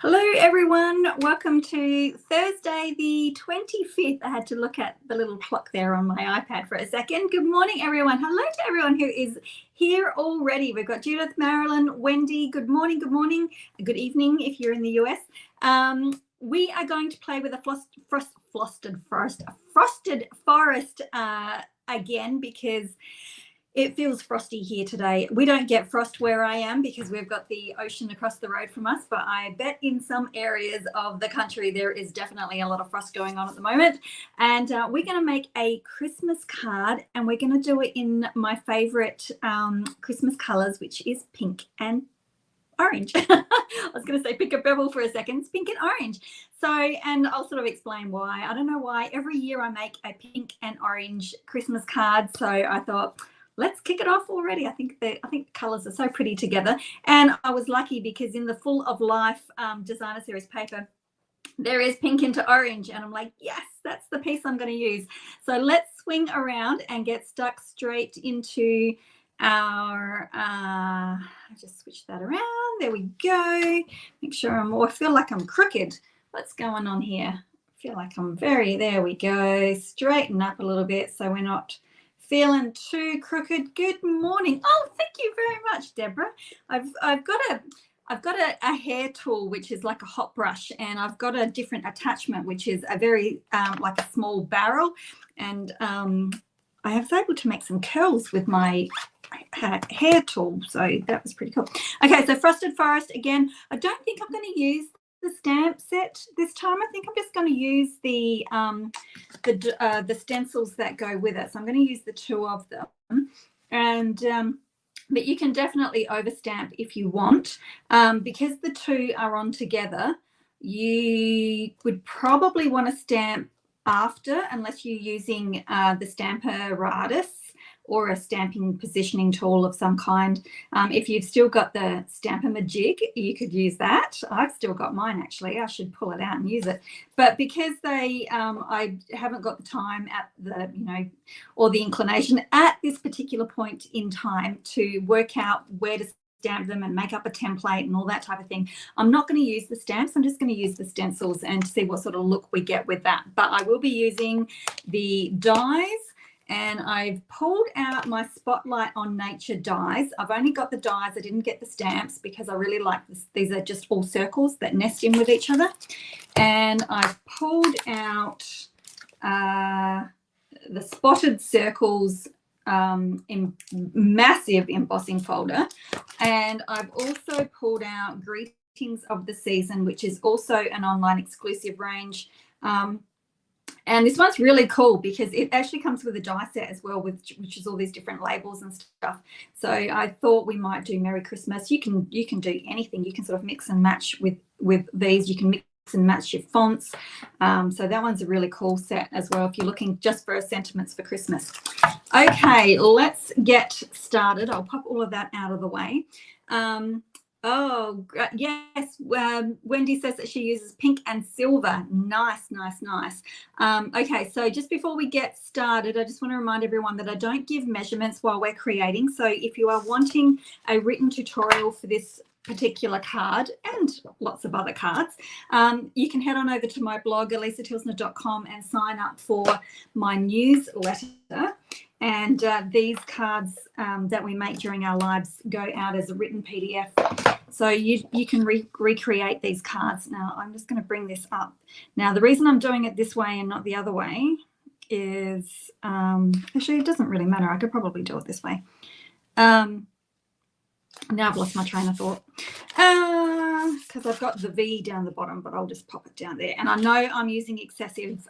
Hello everyone, welcome to Thursday the 25th. I had to look at the little clock there on my iPad for a second. Good morning everyone. Hello to everyone who is here already. We've got Judith, Marilyn, Wendy. Good morning, good evening if you're in the US. We are going to play with a frosted forest again because it feels frosty here today. We don't get frost where I am because we've got the ocean across the road from us, but I bet in some areas of the country there is definitely a lot of frost going on at the moment. And we're going to make a Christmas card, and we're going to do it in my favorite Christmas colors, which is pink and orange. I was going to say pink and purple for a second. It's pink and orange. So, and I'll sort of explain why. I don't know why. Every year I make a pink and orange Christmas card. So I thought, let's kick it off already. I think the colors are so pretty together. And I was lucky because in the Full of Life designer series paper, there is pink into orange. And I'm like, yes, that's the piece I'm going to use. So let's swing around and get stuck straight into our, I just switch that around. There we go. Make sure I feel like I'm crooked. What's going on here? I feel like I'm there we go. Straighten up a little bit so we're not feeling too crooked. Good morning. Oh, thank you very much, Deborah. I've got a hair tool which is like a hot brush, and I've got a different attachment which is a very like a small barrel, and I was able to make some curls with my hair tool, so that was pretty cool. Okay, so Frosted Forest again. I don't think I'm going to use the stamp set this time. I think I'm just going to use the stencils that go with it. So I'm going to use the two of them, and but you can definitely overstamp if you want. Because the two are on together, you would probably want to stamp after, unless you're using the Stamparatus or a stamping positioning tool of some kind. If you've still got the Stamp-A-Majig, you could use that. I've still got mine actually. I should pull it out and use it. But because they, I haven't got the time at the, or the inclination at this particular point in time to work out where to stamp them and make up a template and all that type of thing, I'm not going to use the stamps. I'm just going to use the stencils and see what sort of look we get with that. But I will be using the dies. And I've pulled out my Spotlight on Nature dies. I've only got the dies. I didn't get the stamps because I really like this. These are just all circles that nest in with each other. And I've pulled out the Spotted Circles in massive embossing folder. And I've also pulled out Greetings of the Season, which is also an online exclusive range. And this one's really cool because it actually comes with a die set as well, which is all these different labels and stuff. So I thought we might do Merry Christmas. You can do anything. You can sort of mix and match with these. You can mix and match your fonts. So that one's a really cool set as well if you're looking just for sentiments for Christmas. Okay, let's get started. I'll pop all of that out of the way. Oh, yes. Wendy says that she uses pink and silver. Nice. Okay, so just before we get started, I just want to remind everyone that I don't give measurements while we're creating. So if you are wanting a written tutorial for this particular card and lots of other cards, you can head on over to my blog, alisatilsner.com, and sign up for my newsletter. And these cards that we make during our lives go out as a written PDF. So you can recreate these cards. Now, I'm just going to bring this up. Now, the reason I'm doing it this way and not the other way is, actually, it doesn't really matter. I could probably do it this way. Now I've lost my train of thought because I've got the V down the bottom, but I'll just pop it down there. And I know I'm using excessive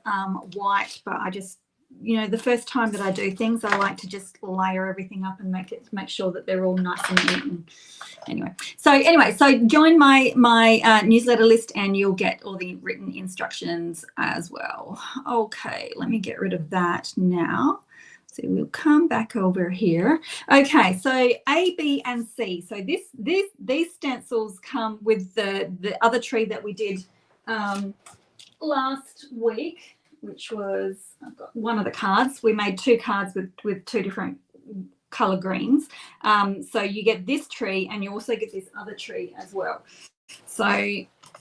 white, but I just, the first time that I do things, I like to just layer everything up and make sure that they're all nice and neat. And anyway, so join my newsletter list and you'll get all the written instructions as well. Okay, let me get rid of that now. So we'll come back over here. Okay, so A, B, and C. So these stencils come with the other tree that we did last week, which was, I've got one of the cards. We made two cards with two different color greens. So you get this tree and you also get this other tree as well. So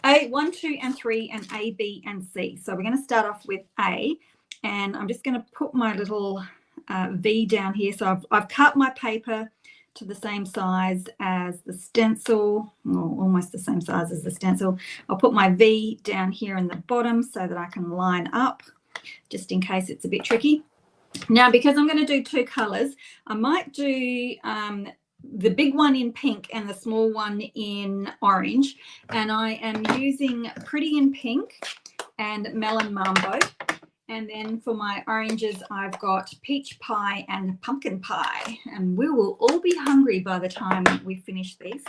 A, 1, 2, and 3, and A, B, and C. So we're going to start off with A, and I'm just going to put my little V down here. So I've cut my paper to the same size as the stencil, or almost the same size as the stencil. I'll put my V down here in the bottom so that I can line up, just in case it's a bit tricky. Now, because I'm going to do 2 colors, I might do the big one in pink and the small one in orange, and I am using Pretty in Pink and Melon Mambo. And then for my oranges, I've got Peach Pie and Pumpkin Pie, and we will all be hungry by the time we finish these.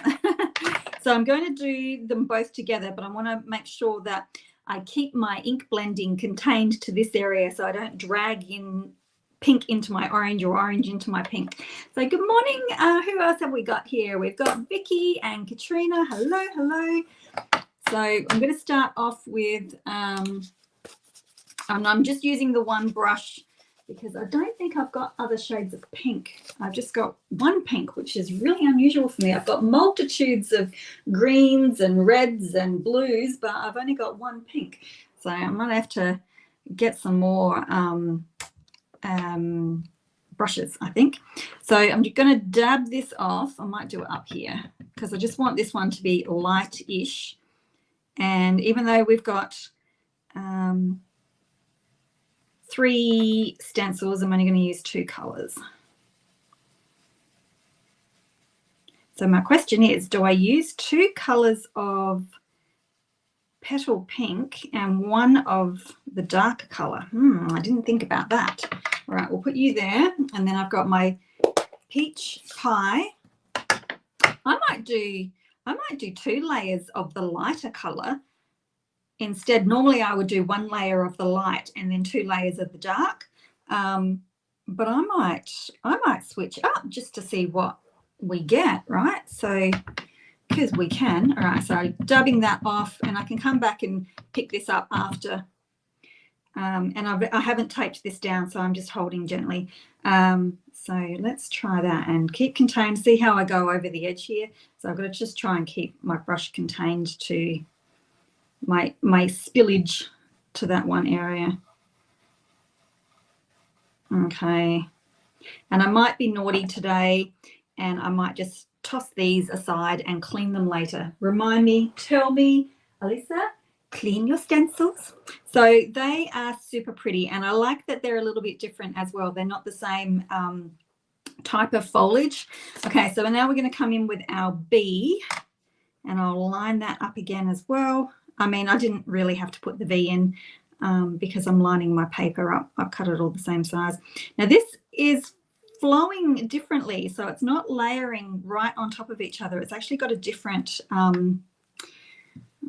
So I'm going to do them both together, but I want to make sure that I keep my ink blending contained to this area so I don't drag in pink into my orange or orange into my pink. So good morning. Who else have we got here? We've got Vicky and Katrina. Hello, hello. So I'm going to start off with, I'm just using the one brush because I don't think I've got other shades of pink. I've just got one pink, which is really unusual for me. I've got multitudes of greens and reds and blues, but I've only got one pink. So I might have to get some more brushes, I think. So I'm going to dab this off. I might do it up here because I just want this one to be light-ish. And even though we've got 3 stencils, I'm only going to use 2 colors. So my question is, do I use 2 colors of petal pink and 1 of the darker color? I didn't think about that. All right, we'll put you there, and then I've got my Peach Pie. I might do 2 layers of the lighter color instead. Normally I would do 1 layer of the light and then 2 layers of the dark, but I might switch up just to see what we get, right? So because we can. All right, so dabbing that off, and I can come back and pick this up after. And I haven't taped this down, so I'm just holding gently. So let's try that and keep contained. See how I go over the edge here. So I've got to just try and keep my brush contained to my spillage to that one area. Okay. And I might be naughty today, and I might just toss these aside and clean them later. Remind me, tell me, Alisa, clean your stencils. So they are super pretty, and I like that they're a little bit different as well. They're not the same type of foliage. Okay, so now we're going to come in with our B, and I'll line that up again as well. I mean, I didn't really have to put the V in because I'm lining my paper up. I've cut it all the same size. Now this is flowing differently, so it's not layering right on top of each other. It's actually got a different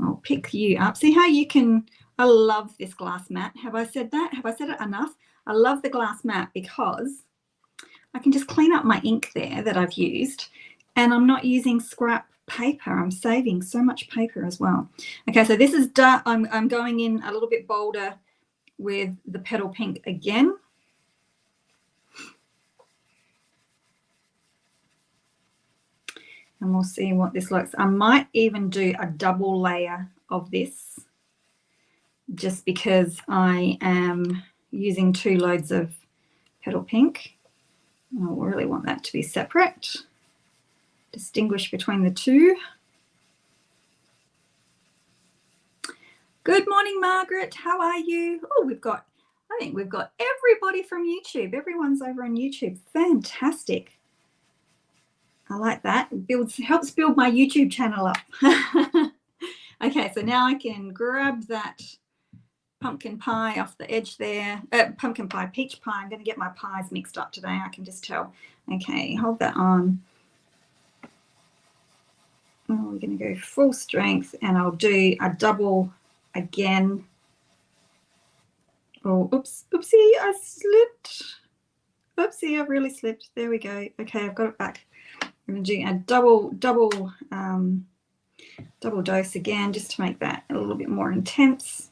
I'll pick you up. See how you can, I love this glass mat. Have I said that? Have I said it enough? I love the glass mat because I can just clean up my ink there that I've used, and I'm not using scrap paper. I'm saving so much paper as well. Okay, so this is dark. I'm going in a little bit bolder with the petal pink again. And we'll see what this looks. I might even do a double layer of this just because I am using 2 loads of petal pink. I really want that to be separate. Distinguish between the 2. Good morning, Margaret. How are you? Oh, I think we've got everybody from YouTube. Everyone's over on YouTube. Fantastic. I like that. It helps build my YouTube channel up. Okay, so now I can grab that pumpkin pie off the edge there. Pumpkin pie, peach pie. I'm going to get my pies mixed up today. I can just tell. Okay, hold that on. Oh, we're going to go full strength, and I'll do a double again. Oh, oops, oopsie, I slipped. Oopsie, I've really slipped. There we go. Okay, I've got it back. I'm going to do a double dose again, just to make that a little bit more intense.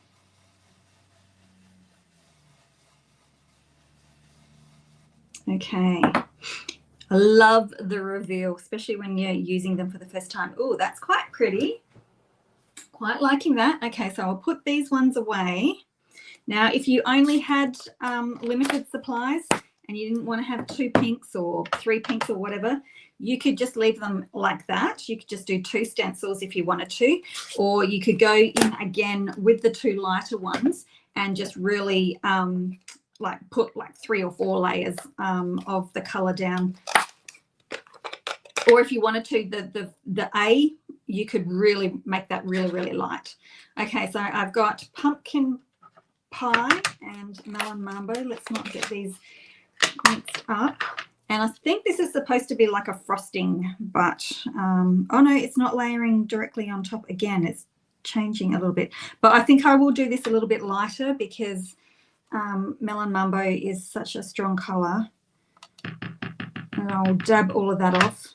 Okay. I love the reveal, especially when you're using them for the first time. Oh, that's quite pretty. quite liking that. Okay, so I'll put these ones away. Now, if you only had limited supplies and you didn't want to have 2 pinks or 3 pinks or whatever, you could just leave them like that. You could just do 2 stencils if you wanted to, or you could go in again with the 2 lighter ones and just really like put like 3 or 4 layers of the color down. Or if you wanted to, the A, you could really make that really, really light. Okay, so I've got pumpkin pie and melon mambo. Let's not get these mixed up. And I think this is supposed to be like a frosting, but oh no, it's not layering directly on top. Again, it's changing a little bit. But I think I will do this a little bit lighter because melon mambo is such a strong color. And I'll dab all of that off.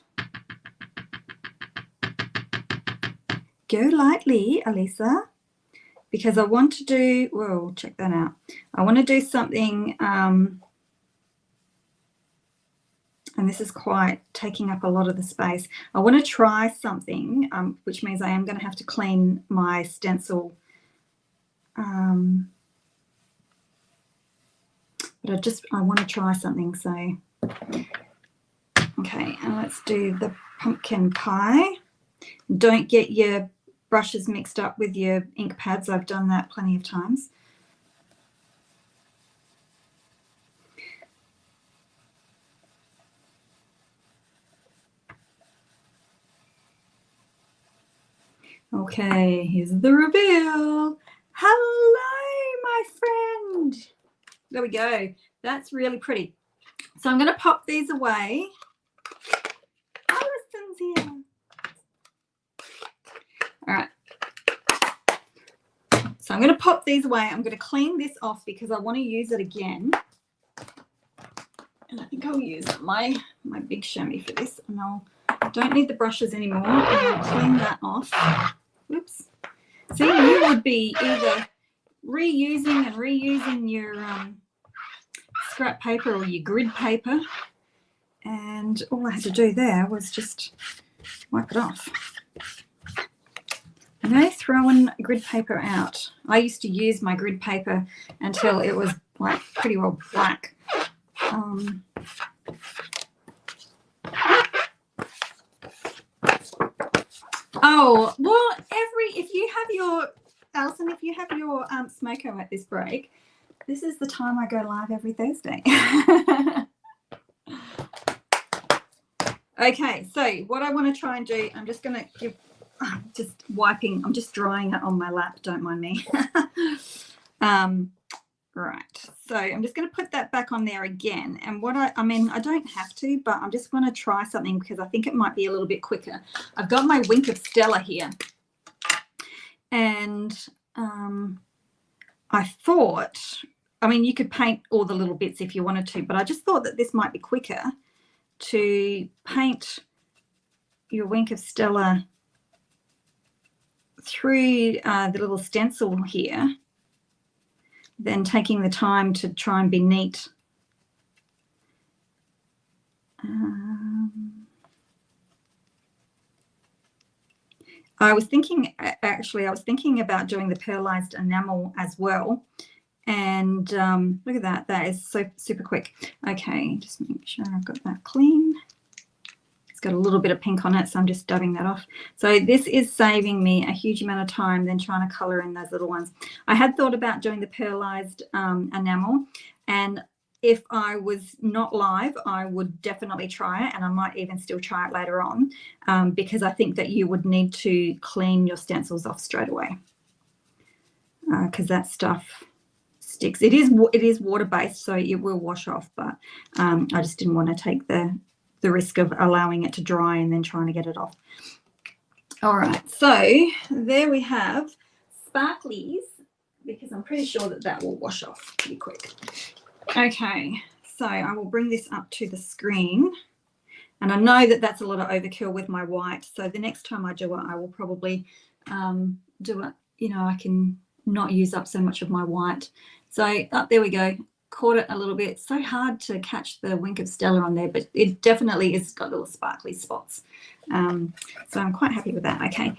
Go lightly, Alisa, because I want to do, whoa, check that out. I want to do something, and this is quite taking up a lot of the space. I want to try something, which means I am going to have to clean my stencil. But I want to try something, so. Okay, and let's do the pumpkin pie. Don't get your brushes mixed up with your ink pads. I've done that plenty of times. Okay, here's the reveal. Hello, my friend. There we go. That's really pretty. So I'm going to pop these away. Alison's here. All right. So I'm going to pop these away. I'm going to clean this off because I want to use it again. And I think I'll use my big chamois for this. And I don't need the brushes anymore. And I'll clean that off. Whoops. See, you would be either reusing your scrap paper or your grid paper. And all I had to do there was just wipe it off. No throwing grid paper out. I used to use my grid paper until it was like pretty well black. Oh, well, if you have your, Alison, if you have your smoko at this break, this is the time I go live every Thursday. Okay, so what I want to try and do, I'm just going to give, I'm just drying it on my lap, don't mind me. Right, so I'm just going to put that back on there again. And what I mean, I don't have to, but I'm just going to try something because I think it might be a little bit quicker. I've got my Wink of Stella here. And I thought, I mean, you could paint all the little bits if you wanted to, but I just thought that this might be quicker to paint your Wink of Stella through the little stencil here than taking the time to try and be neat. I was thinking about doing the pearlized enamel as well. And look at that. That is so super quick. Okay, just make sure I've got that clean. It's got a little bit of pink on it, so I'm just dabbing that off. So this is saving me a huge amount of time than trying to colour in those little ones. I had thought about doing the pearlized enamel, and if I was not live, I would definitely try it, and I might even still try it later on because I think that you would need to clean your stencils off straight away because that stuff sticks. It is water-based, so it will wash off, but I just didn't want to take the risk of allowing it to dry and then trying to get it off. All right, so there we have sparklies, because I'm pretty sure that that will wash off pretty quick. Okay, so I will bring this up to the screen, and I know that that's a lot of overkill with my white, so the next time I do it, I will probably do it, you know, I can not use up so much of my white. So there we go. Caught it a little bit. It's so hard to catch the Wink of Stella on there, but it definitely has got little sparkly spots. So I'm quite happy with that. Okay,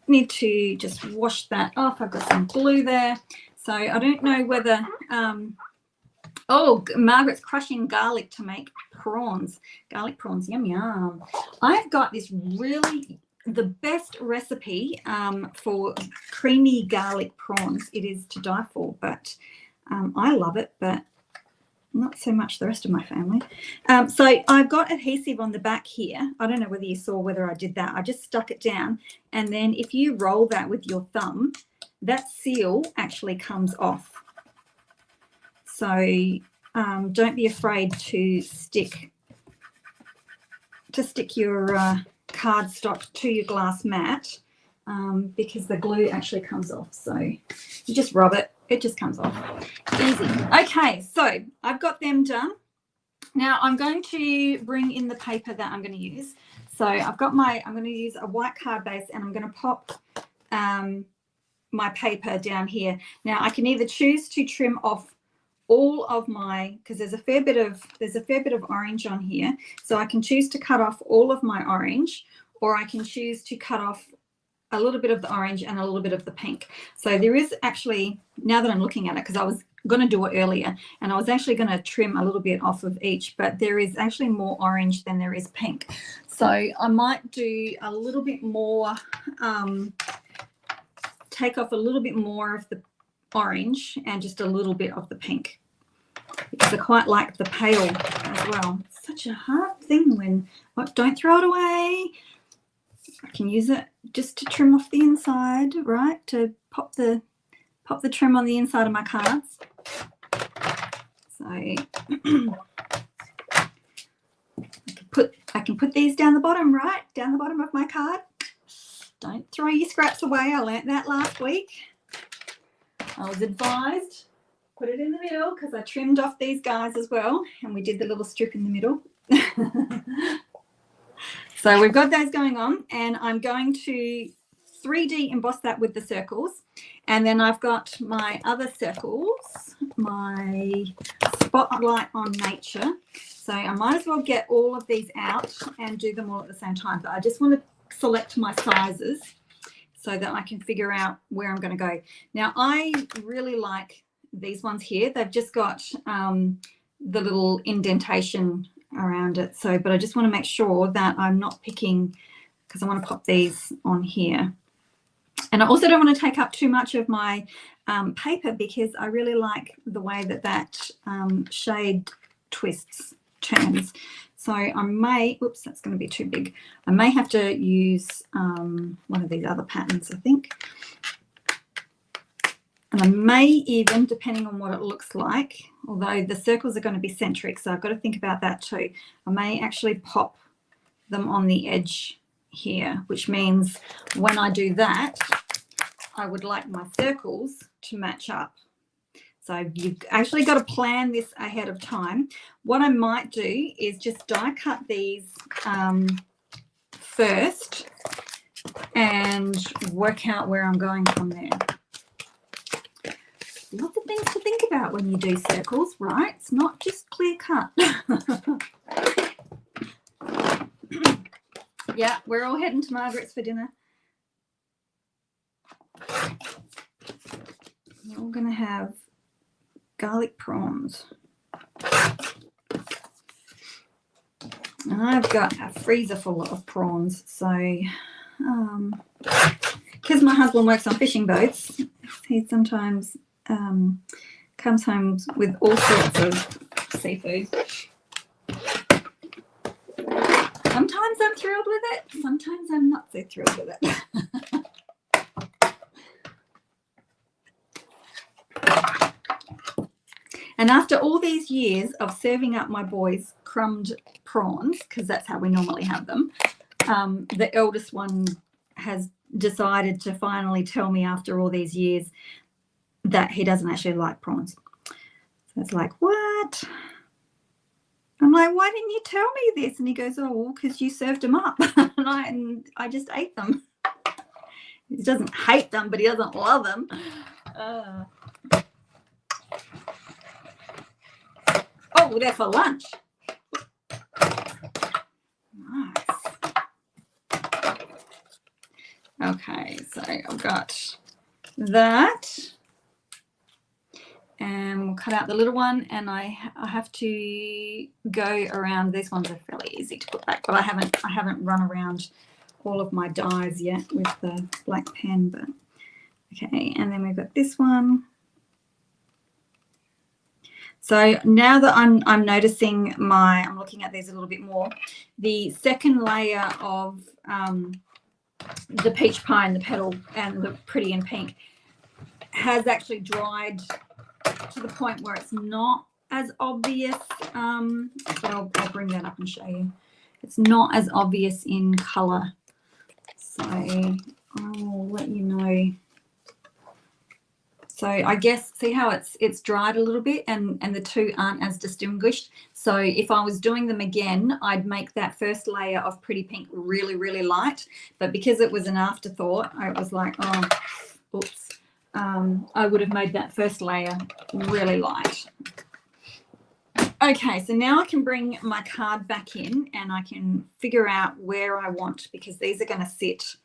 need to just wash that off. I've got some glue there. So I don't know whether, oh, Margaret's crushing garlic to make prawns. Garlic prawns, yum, yum. I've got this really, the best recipe for creamy garlic prawns. It is to die for, but I love it, but not so much the rest of my family. So I've got adhesive on the back here. I don't know whether you saw whether I did that. I just stuck it down, and then if you roll that with your thumb, that seal actually comes off. So don't be afraid to stick your cardstock to your glass mat because the glue actually comes off. So you just rub it. It just comes off. Easy. Okay, so I've got them done. Now I'm going to bring in the paper that I'm going to use. So I've got I'm going to use a white card base, and I'm going to pop my paper down here. Now I can either choose to trim off all of my, because there's a fair bit of orange on here. So I can choose to cut off all of my orange, or I can choose to cut off a little bit of the orange and a little bit of the pink. So there is actually, now that I'm looking at it, because I was going to do it earlier, and I was actually going to trim a little bit off of each, but there is actually more orange than there is pink. So I might do a little bit more, take off a little bit more of the orange and just a little bit of the pink, because I quite like the pale as well. It's such a hard thing when, oh, don't throw it away. I can use it just to trim off the inside, right? To pop the trim on the inside of my cards. So I can put these down the bottom, right? Down the bottom of my card. Don't throw your scraps away. I learnt that last week. I was advised, put it in the middle, because I trimmed off these guys as well, and we did the little strip in the middle. So we've got those going on, and I'm going to 3D emboss that with the circles. And then I've got my other circles, my Spotlight on Nature. So I might as well get all of these out and do them all at the same time. But I just want to select my sizes so that I can figure out where I'm going to go. Now, I really like these ones here. They've just got the little indentation around it. So, but I just want to make sure that I'm not picking, because I want to pop these on here. And I also don't want to take up too much of my paper, because I really like the way that shade turns. So I may, oops, that's going to be too big. I may have to use one of these other patterns, I think. And I may even, depending on what it looks like, although the circles are going to be centric, so I've got to think about that too. I may actually pop them on the edge here, which means when I do that, I would like my circles to match up. So you've actually got to plan this ahead of time. What I might do is just die cut these first and work out where I'm going from there. Lots of things to think about when you do circles, right? It's not just clear cut. Yeah, we're all heading to Margaret's for dinner. We're all going to have garlic prawns. And I've got a freezer full of prawns. So, because my husband works on fishing boats, he sometimes comes home with all sorts of seafood. Sometimes I'm thrilled with it. Sometimes I'm not so thrilled with it. And after all these years of serving up my boys crumbed prawns, because that's how we normally have them, the eldest one has decided to finally tell me after all these years that he doesn't actually like prawns. So it's like, what? I'm like, why didn't you tell me this? And he goes, oh, well, because you served them up. and I just ate them. He doesn't hate them, but he doesn't love them. Oh, they're for lunch. Nice. Okay, so I've got that. And we'll cut out the little one, and I have to go around. These ones are fairly easy to put back, but I haven't run around all of my dies yet with the black pen. But okay, and then we've got this one. So now that I'm noticing I'm looking at these a little bit more. The second layer of the peach pie and the petal and the pretty in pink has actually dried to the point where it's not as obvious. So I'll bring that up and show you. It's not as obvious in color. So I will let you know. So I guess, see how it's dried a little bit and the two aren't as distinguished. So if I was doing them again, I'd make that first layer of pretty pink really, really light. But because it was an afterthought, I was like, oh, oops. I would have made that first layer really light. Okay, so now I can bring my card back in and I can figure out where I want, because these are going to sit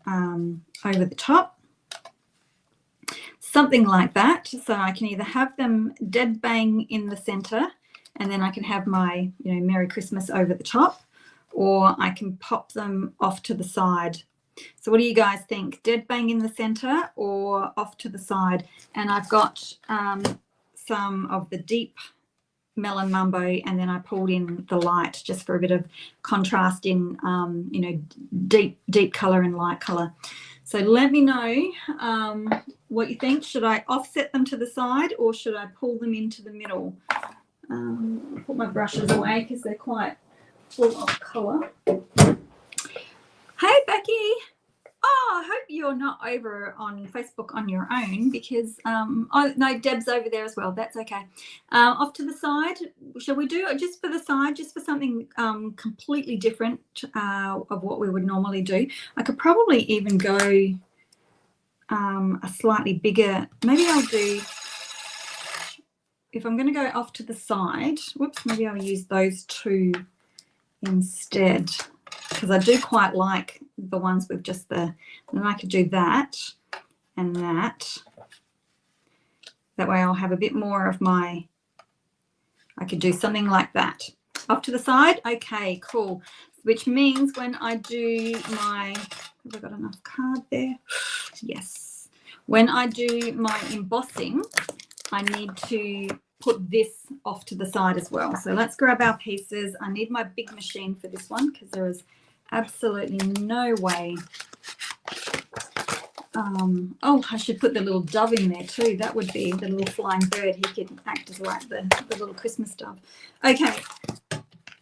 over the top. Something like that. So I can either have them dead bang in the center and then I can have my, Merry Christmas over the top, or I can pop them off to the side. So what do you guys think? Dead bang in the center or off to the side? And I've got some of the deep melon mumbo, and then I pulled in the light just for a bit of contrast in, deep color and light color. So let me know what you think. Should I offset them to the side or should I pull them into the middle? I'll put my brushes away because they're quite full of color. Hey, Becky. Oh, I hope you're not over on Facebook on your own, because oh no, Deb's over there as well. That's okay. Off to the side. Shall we do it just for the side, just for something completely different of what we would normally do? I could probably even go a slightly bigger. Maybe I'll do, if I'm going to go off to the side, whoops, maybe I'll use those two instead, because I do quite like the ones with just the, then I could do that and that. That way I'll have a bit more of my, I could do something like that. Off to the side. Okay, cool. Which means when I do my, have I got enough card there? Yes. When I do my embossing, I need to put this off to the side as well. So let's grab our pieces. I need my big machine for this one because there is absolutely no way. Oh, I should put the little dove in there too. That would be the little flying bird. He could act as like the little Christmas dove. Okay,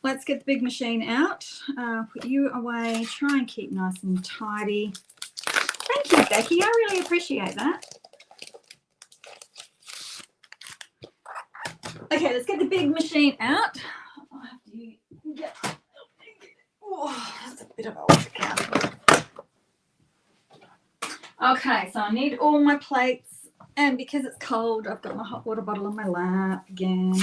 let's get the big machine out. Put you away. Try and keep nice and tidy. Thank you, Becky. I really appreciate that. Okay, let's get the big machine out. I have to get. Oh, that's a bit of a workout. Okay, so I need all my plates, and because it's cold, I've got my hot water bottle on my lap again.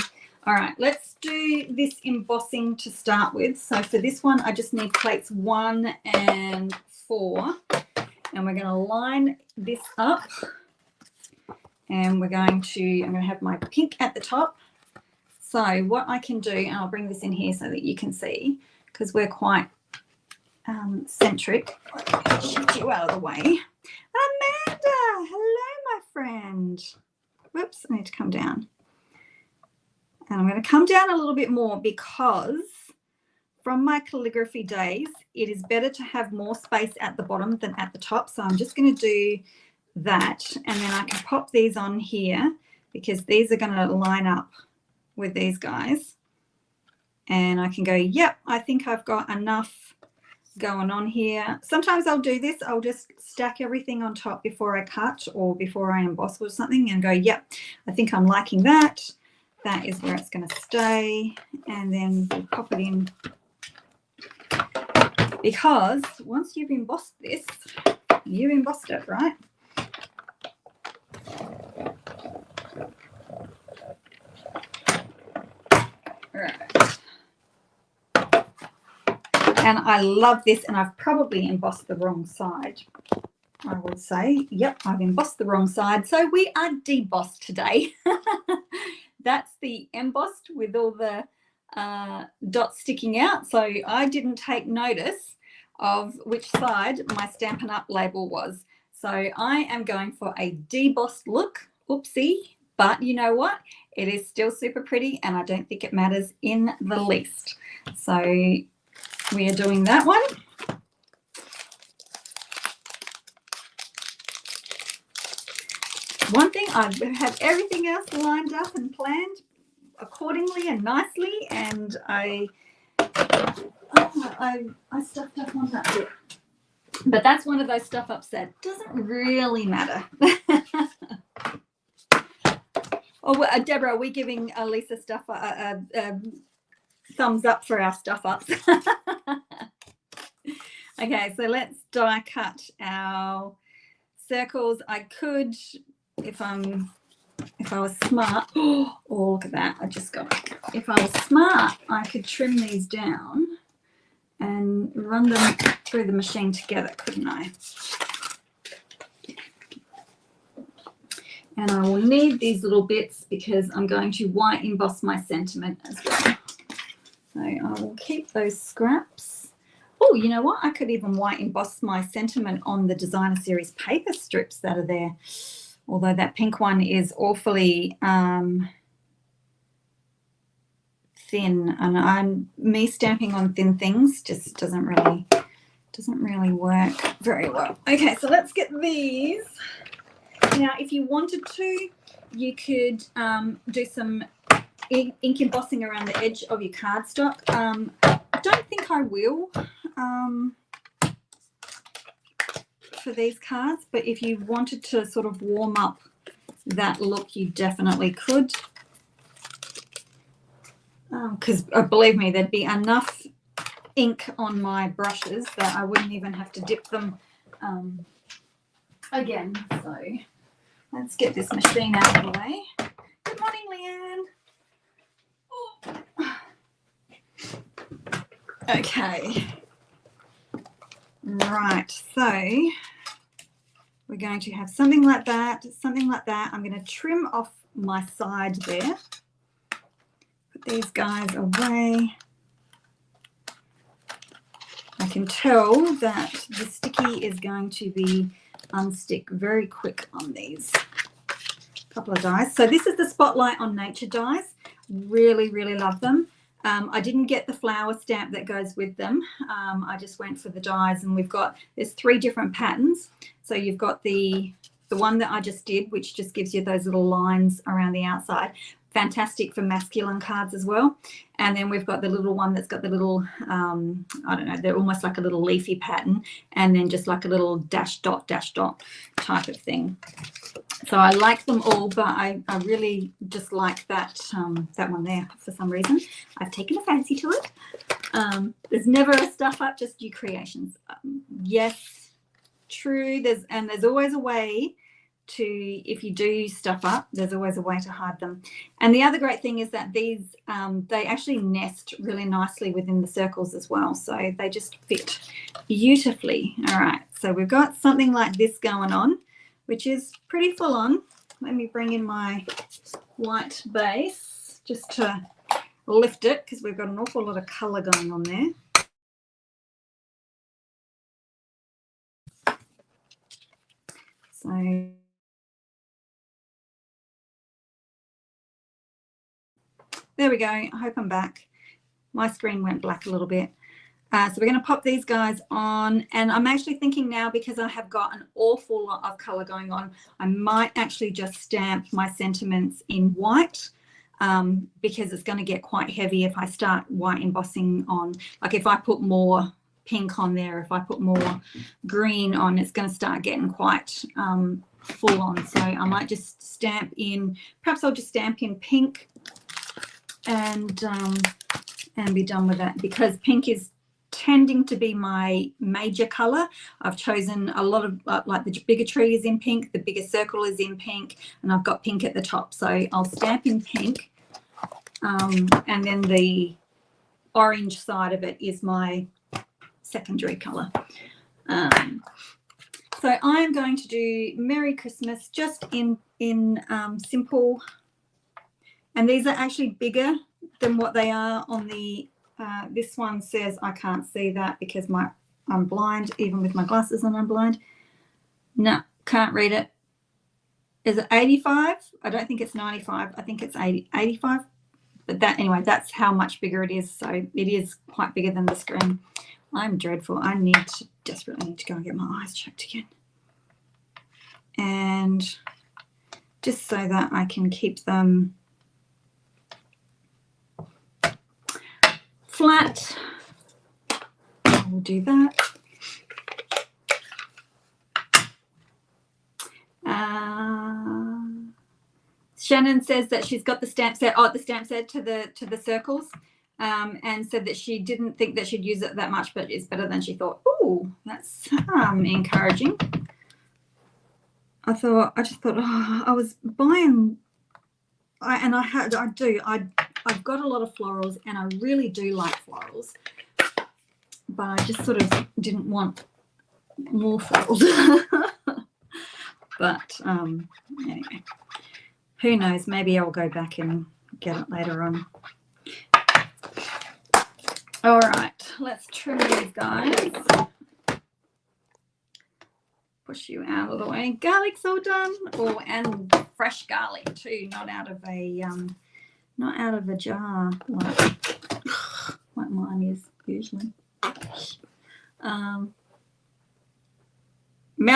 All right, let's do this embossing to start with. So for this one, I just need plates 1 and 4, and we're going to line this up, and I'm going to have my pink at the top. So what I can do, and I'll bring this in here so that you can see, because we're quite centric. Let me shift you out of the way. Amanda, hello, my friend. Whoops, I need to come down. And I'm going to come down a little bit more because from my calligraphy days, it is better to have more space at the bottom than at the top. So I'm just going to do that, and then I can pop these on here because these are going to line up with these guys. And I can go, yep, I think I've got enough going on here. Sometimes I'll do this. I'll just stack everything on top before I cut or before I emboss or something and go, yep, I think I'm liking that. That is where it's going to stay. And then we'll pop it in. Because once you've embossed this, you've embossed it, right? All right. And I love this, and I've probably embossed the wrong side. I will say, yep, I've embossed the wrong side. So we are debossed today. That's the embossed with all the dots sticking out. So I didn't take notice of which side my Stampin' Up label was. So I am going for a debossed look. Oopsie. But you know what? It is still super pretty, and I don't think it matters in the least. So we are doing that one. One thing, I have everything else lined up and planned accordingly and nicely, and I stuffed up on that bit. But that's one of those stuff ups that doesn't really matter. Oh, Deborah, are we giving Alisa stuff a thumbs up for our stuff ups? Okay, so let's die cut our circles. I could, if I was smart. Oh, look at that! I just got. If I was smart, I could trim these down and run them through the machine together, couldn't I? And I will need these little bits because I'm going to white emboss my sentiment as well. So I will keep those scraps. Oh, you know what? I could even white emboss my sentiment on the Designer Series paper strips that are there. Although that pink one is awfully thin, and me stamping on thin things just doesn't really work very well. Okay, so let's get these. Now, if you wanted to, you could do some ink embossing around the edge of your cardstock. I don't think I will for these cards, but if you wanted to sort of warm up that look, you definitely could. Because believe me, there'd be enough ink on my brushes that I wouldn't even have to dip them again. So let's get this machine out of the way. Good morning, Leanne. Oh. Okay. Right, so we're going to have something like that, something like that. I'm going to trim off my side there. Put these guys away. I can tell that the sticky is going to be unstick very quick on these couple of dies. So this is the Spotlight on Nature dies. Really, really love them. I didn't get the flower stamp that goes with them. I just went for the dies, and there's 3 different patterns. So you've got the one that I just did, which just gives you those little lines around the outside. Fantastic for masculine cards as well. And then we've got the little one that's got the little, I don't know, they're almost like a little leafy pattern, and then just like a little dash dot type of thing. So I like them all, but I really just like that one there for some reason. I've taken a fancy to it. There's never a stuff up, just you creations. Yes, true. There's always a way to, if you do stuff up, there's always a way to hide them. And the other great thing is that these, they actually nest really nicely within the circles as well. So they just fit beautifully. All right, so we've got something like this going on, which is pretty full on. Let me bring in my white base just to lift it, because we've got an awful lot of colour going on there. So there we go. I hope I'm back. My screen went black a little bit. So we're going to pop these guys on, and I'm actually thinking now, because I have got an awful lot of colour going on, I might actually just stamp my sentiments in white, because it's going to get quite heavy if I start white embossing on. Like if I put more pink on there, if I put more green on, it's going to start getting quite full on. So I might just stamp in, perhaps I'll just stamp in pink and be done with that, because pink is tending to be my major color. I've chosen a lot of like the bigger tree is in pink, the bigger circle is in pink, and I've got pink at the top. So I'll stamp in pink, and then the orange side of it is my secondary colour. So I'm going to do Merry Christmas just in simple, and these are actually bigger than what they are on the, this one says, I can't see that because I'm blind, even with my glasses on I'm blind. No, can't read it. Is it 85? I don't think it's 95. I think it's 85. But that, anyway, that's how much bigger it is. So it is quite bigger than the screen. I'm dreadful. I desperately need to go and get my eyes checked again. And just so that I can keep them flat, I will do that. Shannon says that she's got the stamp set, the stamp set to the circles, and said that she didn't think that she'd use it that much, but it's better than she thought. Oh, that's encouraging. I've was buying, I've got a lot of florals, and I really do like florals, but I just sort of didn't want more florals. But anyway, who knows? Maybe I'll go back and get it later on. All right, let's trim these guys. Push you out of the way. Garlic's all done. Oh, and fresh garlic too, not out of a jar like mine is usually.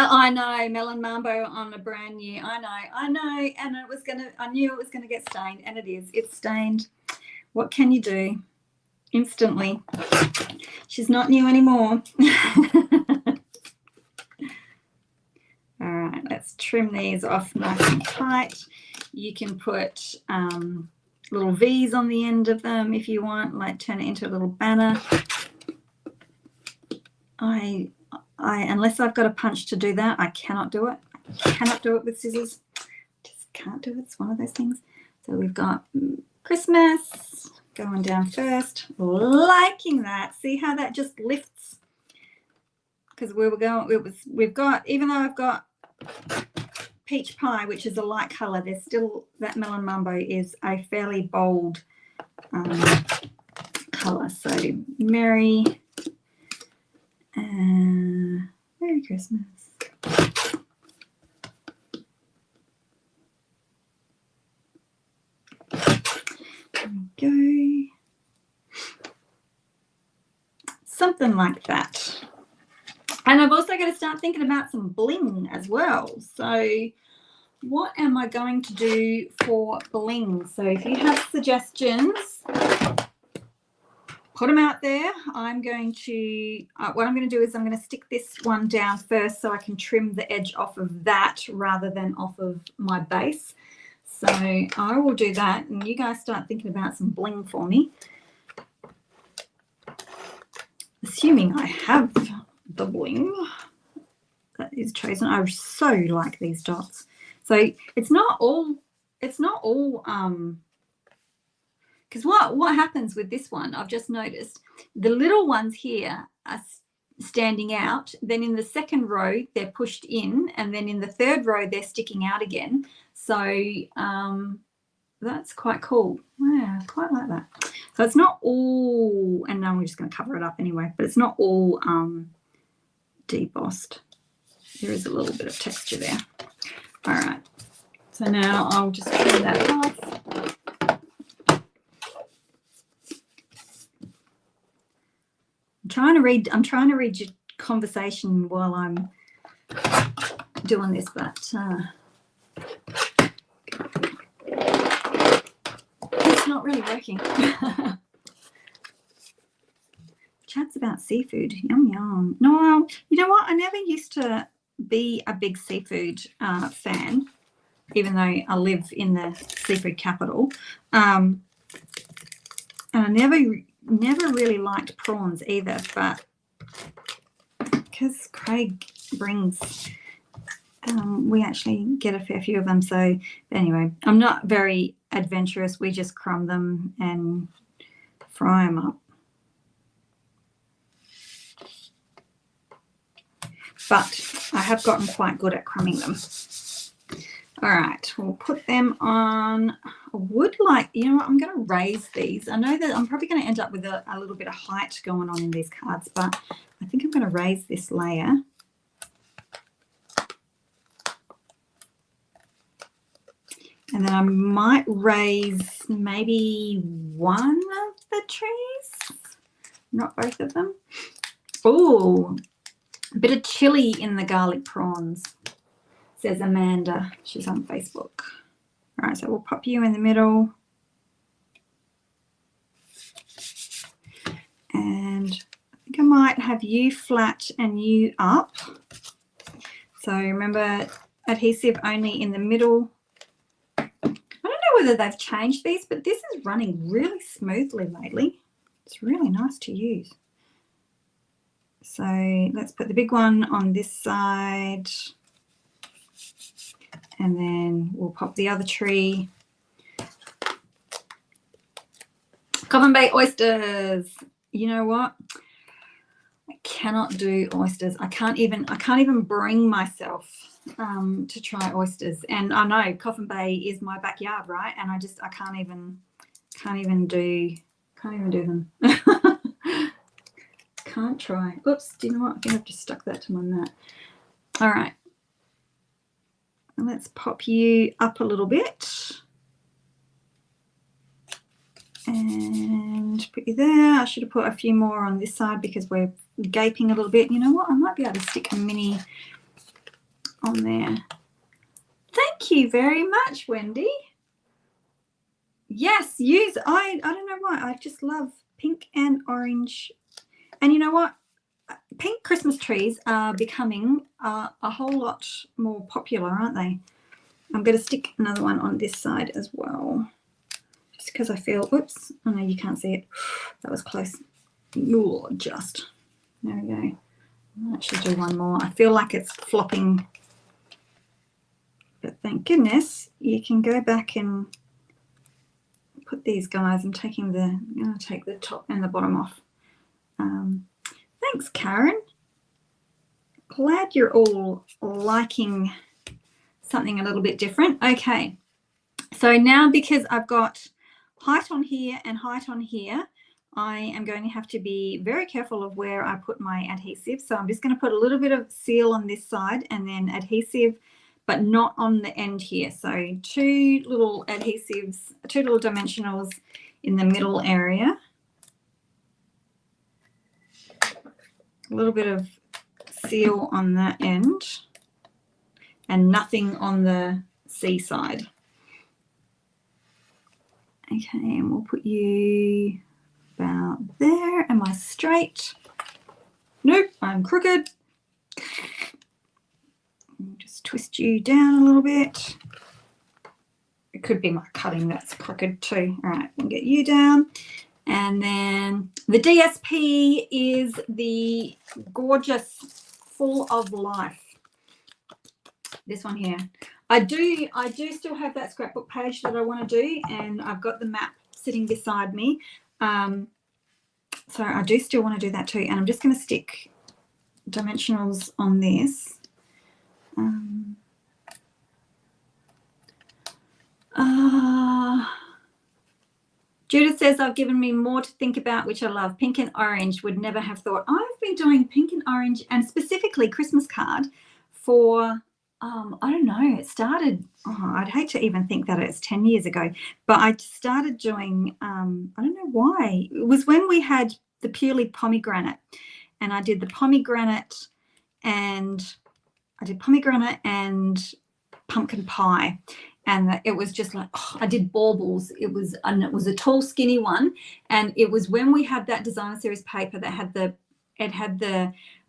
I know, melon mambo on a brand new. I know, and I knew it was gonna get stained, and it is. It's stained. What can you do? Instantly. She's not new anymore. All right, let's trim these off nice and tight. You can put little V's on the end of them if you want, like turn it into a little banner. Unless I've got a punch to do that, I cannot do it. I cannot do it with scissors. Just can't do it. It's one of those things. So we've got Christmas going down first. Liking that. See how that just lifts? Because we've got, even though I've got peach pie, which is a light color, there's still, that melon mambo is a fairly bold color. So Merry Christmas. There we go. Something like that. And I've also got to start thinking about some bling as well. So what am I going to do for bling? So if you have suggestions, put them out there. I'm going to, what I'm going to do is I'm going to stick this one down first so I can trim the edge off of that rather than off of my base. So I will do that, and you guys start thinking about some bling for me. Assuming I have the bling that is chosen. I so like these dots. So it's not all because what happens with this one, I've just noticed the little ones here are standing out, then in the second row they're pushed in, and then in the third row they're sticking out again. So that's quite cool. Yeah, I quite like that. So it's not all, and now we're just going to cover it up anyway, but it's not all debossed. There is a little bit of texture there. All right, so now I'll just trim that off. I'm trying to read your conversation while I'm doing this, but it's not really working. Chats about seafood. Yum, yum. No, you know what? I never used to be a big seafood fan, even though I live in the seafood capital. And I never really liked prawns either, but because Craig brings, we actually get a fair few of them. So anyway, I'm not very adventurous. We just crumb them and fry them up. but I have gotten quite good at crumbing them. All right, we'll put them on. I would like, you know what, I'm going to raise these. I know that I'm probably going to end up with a little bit of height going on in these cards, but I think I'm going to raise this layer. And then I might raise maybe one of the trees, not both of them. Oh, a bit of chili in the garlic prawns, says Amanda. She's on Facebook. All right, so we'll pop you in the middle. And I think I might have you flat and you up. So remember, adhesive only in the middle. I don't know whether they've changed these, but this is running really smoothly lately. It's really nice to use. So let's put the big one on this side. And then we'll pop the other tree. Coffin Bay oysters. You know what? I cannot do oysters. I can't even bring myself to try oysters. And I know Coffin Bay is my backyard, right? And I can't even do them. Can't try. Oops, do you know what? I think I've just stuck that to my mat. All right. Let's pop you up a little bit and put you there. I should have put a few more on this side because we're gaping a little bit. You know what? I might be able to stick a mini on there. Thank you very much, Wendy. Yes, use. I don't know why. I just love pink and orange. And you know what? Pink Christmas trees are becoming a whole lot more popular, aren't they? I'm going to stick another one on this side as well, just because I feel, oops, oh no, you can't see it. That was close. Ooh, just. There we go. I'll actually do one more. I feel like it's flopping, but thank goodness you can go back and put these guys. I'm going to take the top and the bottom off. Thanks, Karen. Glad you're all liking something a little bit different. Okay, so now because I've got height on here and height on here, I am going to have to be very careful of where I put my adhesive. So I'm just going to put a little bit of seal on this side and then adhesive, but not on the end here. So two little adhesives, two little dimensionals in the middle area. A little bit of seal on that end and nothing on the C side. Okay, and we'll put you about there. Am I straight? Nope, I'm crooked. Just twist you down a little bit. It could be my cutting that's crooked too. All right, we'll get you down. And then the DSP is the gorgeous Full of Life. This one here. I do still have that scrapbook page that I want to do, and I've got the map sitting beside me. So I do still want to do that too. And I'm just going to stick dimensionals on this. Judith says, I've given me more to think about, which I love. Pink and orange. Would never have thought. I've been doing pink and orange and specifically Christmas card for, I don't know, it started, I'd hate to even think that it's 10 years ago, but I started doing, I don't know why. It was when we had the Purely Pomegranate, and I did the pomegranate and pumpkin pie. And it was just like, I did baubles. It was a tall, skinny one. And it was when we had that designer series paper that had the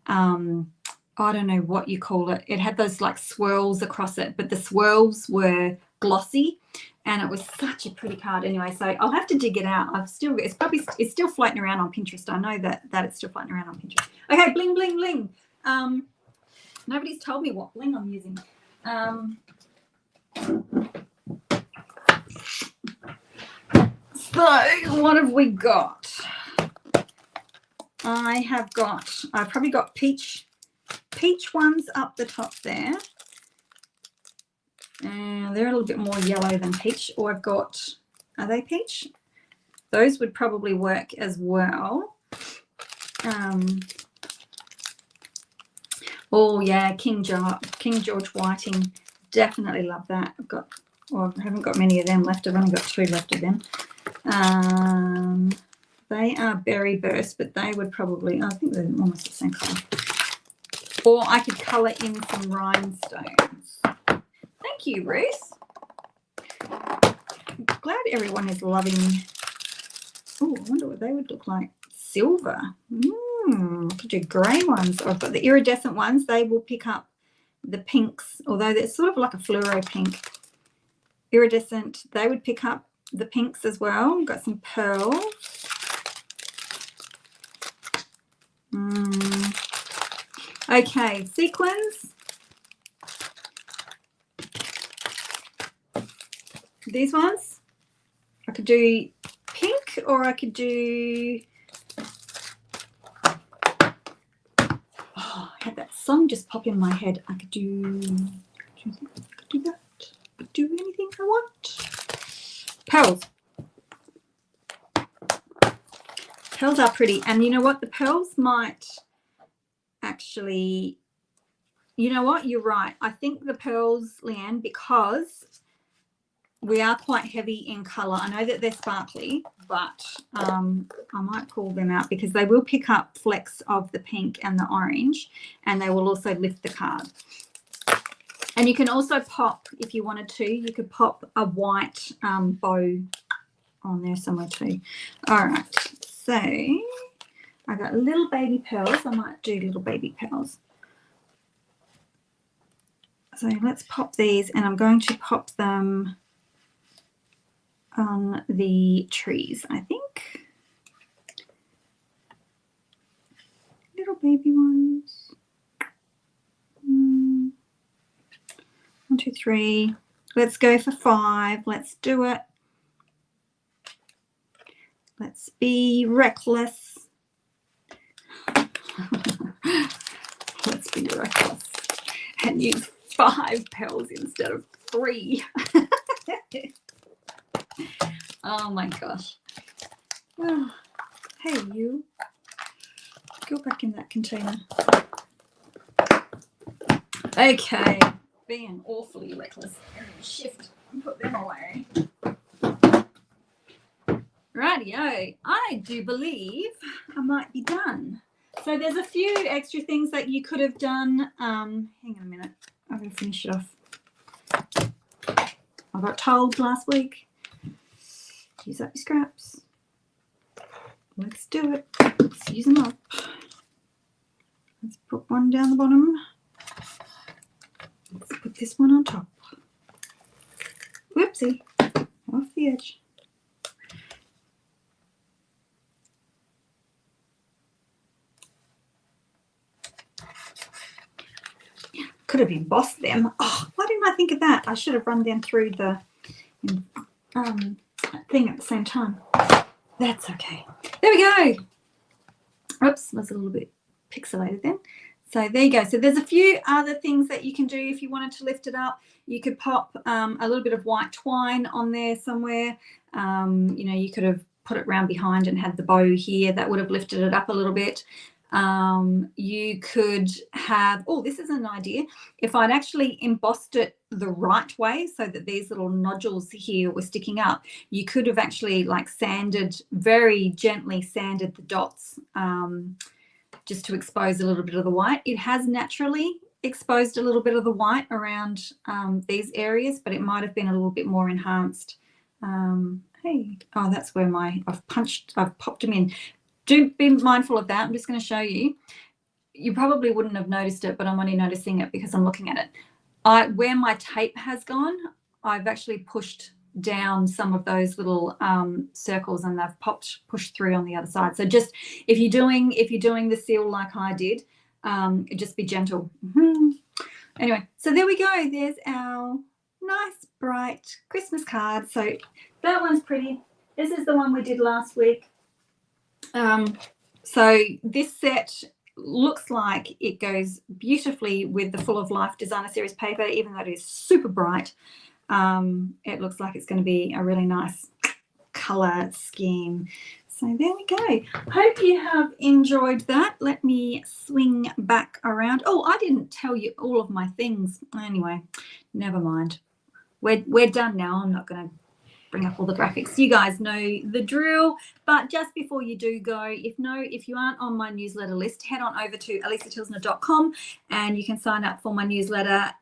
I don't know what you call it. It had those like swirls across it, but the swirls were glossy, and it was such a pretty card. Anyway, so I'll have to dig it out. It's still floating around on Pinterest. I know that it's still floating around on Pinterest. Okay, bling, bling, bling. Nobody's told me what bling I'm using. So what have we got? I've probably got peach peach ones up the top there. And they're a little bit more yellow than peach. Or I've got, are they peach? Those would probably work as well. Oh yeah, King George Whiting. Definitely love that. I've got, well, I haven't got many of them left. I've only got 2 left of them. They are berry burst, but they would probably, I think they're almost the same colour. Or I could colour in some rhinestones. Thank you, Ruth. I'm glad everyone is loving. Oh, I wonder what they would look like. Silver. I could do grey ones. I've got the iridescent ones. They will pick up the pinks, although they're sort of like a fluoro pink. Iridescent, they would pick up the pinks as well. Got some pearls. Okay, sequins. These ones, I could do pink, or I could do, oh, I had that song just pop in my head. I could do that. I could do anything I want. Pearls. Pearls are pretty, and you know what? The pearls might actually, you know what? You're right. I think the pearls, Leanne, because we are quite heavy in colour. I know that they're sparkly, but I might pull them out because they will pick up flecks of the pink and the orange, and they will also lift the card. And you can also pop, if you wanted to, you could pop a white bow on there somewhere too. All right, so I got little baby pearls. I might do little baby pearls. So let's pop these, and I'm going to pop them on the trees, I think. Little baby ones. 1, 2, 3. Let's go for 5. Let's do it. Let's be reckless. Let's be reckless and use 5 pearls instead of 3. Oh my gosh. Oh, hey, you. Go back in that container. Okay. Being awfully reckless. Shift and put them away. Rightio. I do believe I might be done. So there's a few extra things that you could have done. Hang on a minute. I'm going to finish it off. I got told last week. Use up your scraps. Let's do it. Let's use them up. Let's put one down the bottom. Let's put this one on top. Whoopsie. Off the edge. Could have embossed them. Oh, why didn't I think of that? I should have run them through the thing at the same time. That's okay. There we go. Oops, was a little bit pixelated then. So there you go. So there's a few other things that you can do if you wanted to lift it up. You could pop a little bit of white twine on there somewhere. You know, you could have put it round behind and had the bow here. That would have lifted it up a little bit. You could have, oh, this is an idea. If I'd actually embossed it the right way so that these little nodules here were sticking up, you could have actually like sanded, very gently sanded the dots just to expose a little bit of the white. It has naturally exposed a little bit of the white around these areas, but it might have been a little bit more enhanced. Hey, oh, that's where I've popped them in. Do be mindful of that. I'm just going to show you. You probably wouldn't have noticed it, but I'm only noticing it because I'm looking at it. Where my tape has gone, I've actually pushed down some of those little circles, and they've pushed through on the other side. So just if you're doing the seal like I did, just be gentle. Anyway, so there we go. There's our nice bright Christmas card. So that one's pretty. This is the one we did last week. So this set looks like it goes beautifully with the Full of Life Designer Series paper, even though it is super bright. It looks like it's going to be a really nice color scheme. So there we go. Hope you have enjoyed that. Let me swing back around. Oh, I didn't tell you all of my things. Anyway, never mind. We're done now. I'm not going to bring up all the graphics. You guys know the drill. But just before you do go, if you aren't on my newsletter list, head on over to alisatilsner.com and you can sign up for my newsletter.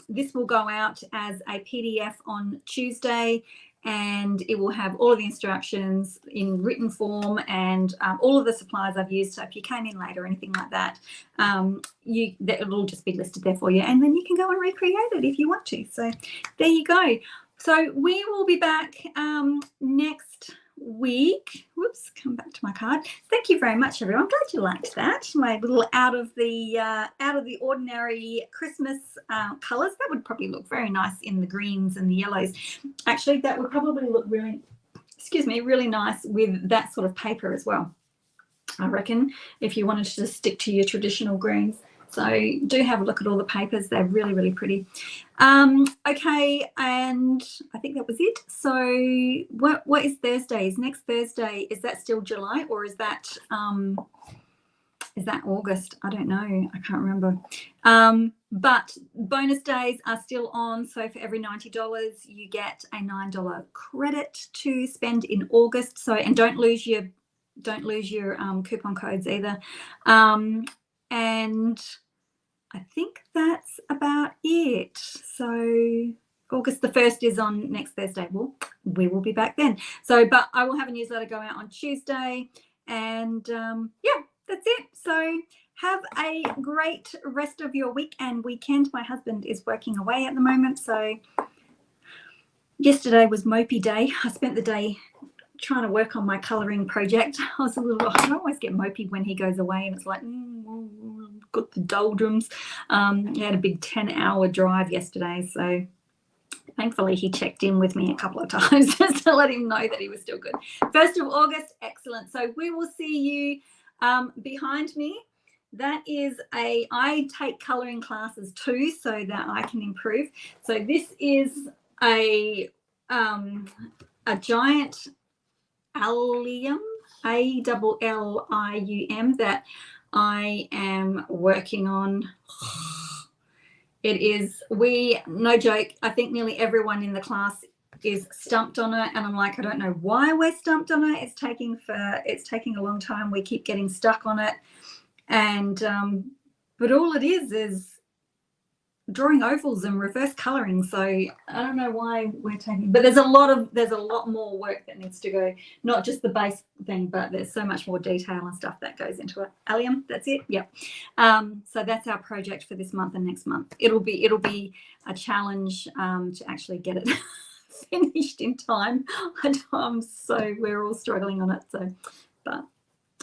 This will go out as a PDF on Tuesday, and it will have all of the instructions in written form and all of the supplies I've used. So if you came in late or anything like that, it'll just be listed there for you, and then you can go and recreate it if you want to. So there you go. So we will be back next week. Whoops, come back to my card. Thank you very much, everyone. I'm glad you liked that. My little out of the ordinary Christmas colours. That would probably look very nice in the greens and the yellows. Actually, that would probably look really nice with that sort of paper as well, I reckon, if you wanted to just stick to your traditional greens. So do have a look at all the papers. They're really, really pretty. Okay, and I think that was it. So what is Thursdays? Next Thursday, is that still July, or is that August? I don't know. I can't remember. But bonus days are still on. So for every $90, you get a $9 credit to spend in August. So, and don't lose your coupon codes either. And I think that's about it. So August the 1st is on next Thursday. Well, we will be back then. So, but I will have a newsletter go out on Tuesday, and yeah, that's it. So have a great rest of your week and weekend. My husband is working away at the moment, so yesterday was mopey day. I spent the day trying to work on my colouring project. I always get mopey when he goes away, and it's like, got the doldrums. He had a big 10-hour drive yesterday, so thankfully he checked in with me a couple of times just to let him know that he was still good. 1st of August, excellent. So we will see you behind me. That is I take colouring classes too, so that I can improve. So this is a giant allium, ALLIUM, that I am working on. It is, no joke, I think nearly everyone in the class is stumped on it, and I'm like, I don't know why we're stumped on it. It's taking a long time. We keep getting stuck on it, and but all it is drawing ovals and reverse coloring. So I don't know why we're taking, but there's a lot more work that needs to go, not just the base thing, but there's so much more detail and stuff that goes into it. Allium, that's it. Yep. So that's our project for this month and next month. It'll be a challenge to actually get it finished in time. So we're all struggling on it. So, but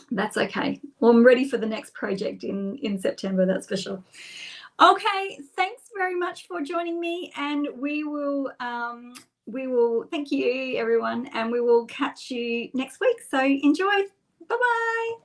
that's okay. Well, I'm ready for the next project in September, that's for sure. Okay, thanks very much for joining me, and we will thank you everyone, and we will catch you next week. So enjoy. Bye-bye.